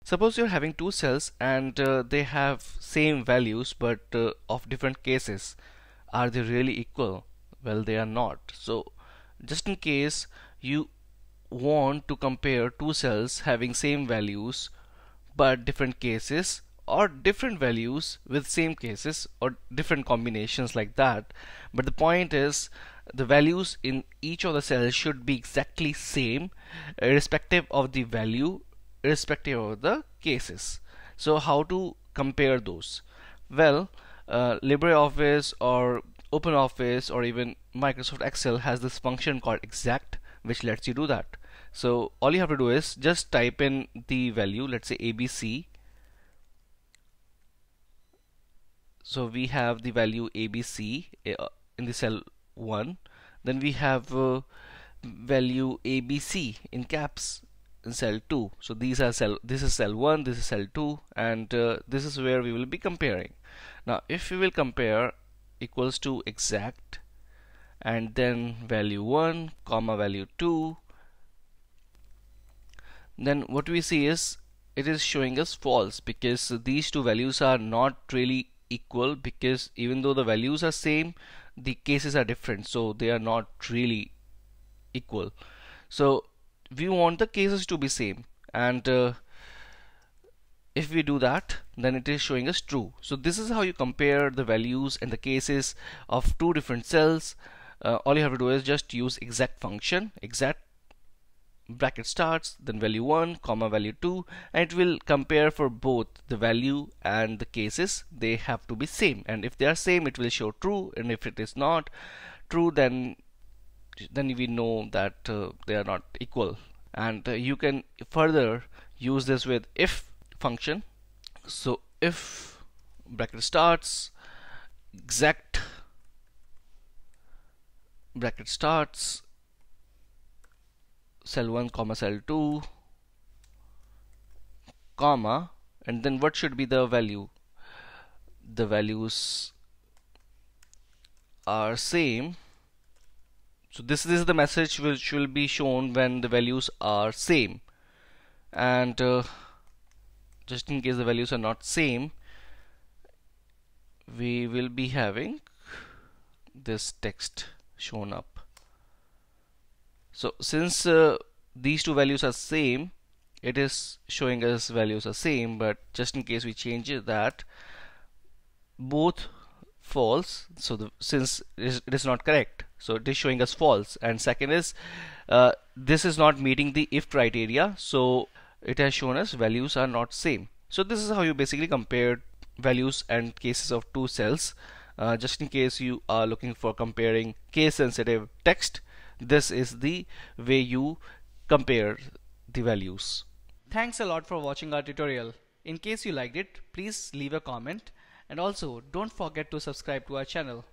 Suppose you're having two cells and they have same values but of different cases. Are they really equal? Well, they are not. So just in case you want to compare two cells having same values but different cases, or different values with same cases, or different combinations like that, but the point is the values in each of the cells should be exactly same irrespective of the value, irrespective of the cases. So how to compare those? Well, LibreOffice or OpenOffice or even Microsoft Excel has this function called exact, which lets you do that. So all you have to do is just type in the value, let's say ABC. So we have the value ABC in the cell 1. Then we have value ABC in caps in cell 2. So this is cell 1, this is cell 2, and this is where we will be comparing. Now if we will compare equals to exact and then value 1 comma value 2, then what we see is it is showing us false, because these two values are not really equal, because even though the values are same, the cases are different, so they are not really equal. So we want the cases to be same, and if we do that, then it is showing us true. So this is how you compare the values and the cases of two different cells. All you have to do is just use exact function, exact bracket starts, then value 1 comma value 2, and it will compare for both the value and the cases. They have to be same, and if they are same it will show true, and if it is not true, then we know that they are not equal. And you can further use this with if function. So if bracket starts exact bracket starts cell 1 comma cell 2 comma, and then what should be the value? The values are same. So this is the message which will be shown when the values are same, and just in case the values are not same, we will be having this text shown up. So since these two values are same, it is showing us values are same, but just in case we change that, both false, so since it is not correct, so it is showing us false. And second is this is not meeting the if criteria, so it has shown us values are not same. So this is how you basically compare values and cases of two cells. Just in case you are looking for comparing case sensitive text, this is the way you compare the values. Thanks a lot for watching our tutorial. In case you liked it, please leave a comment, and also don't forget to subscribe to our channel.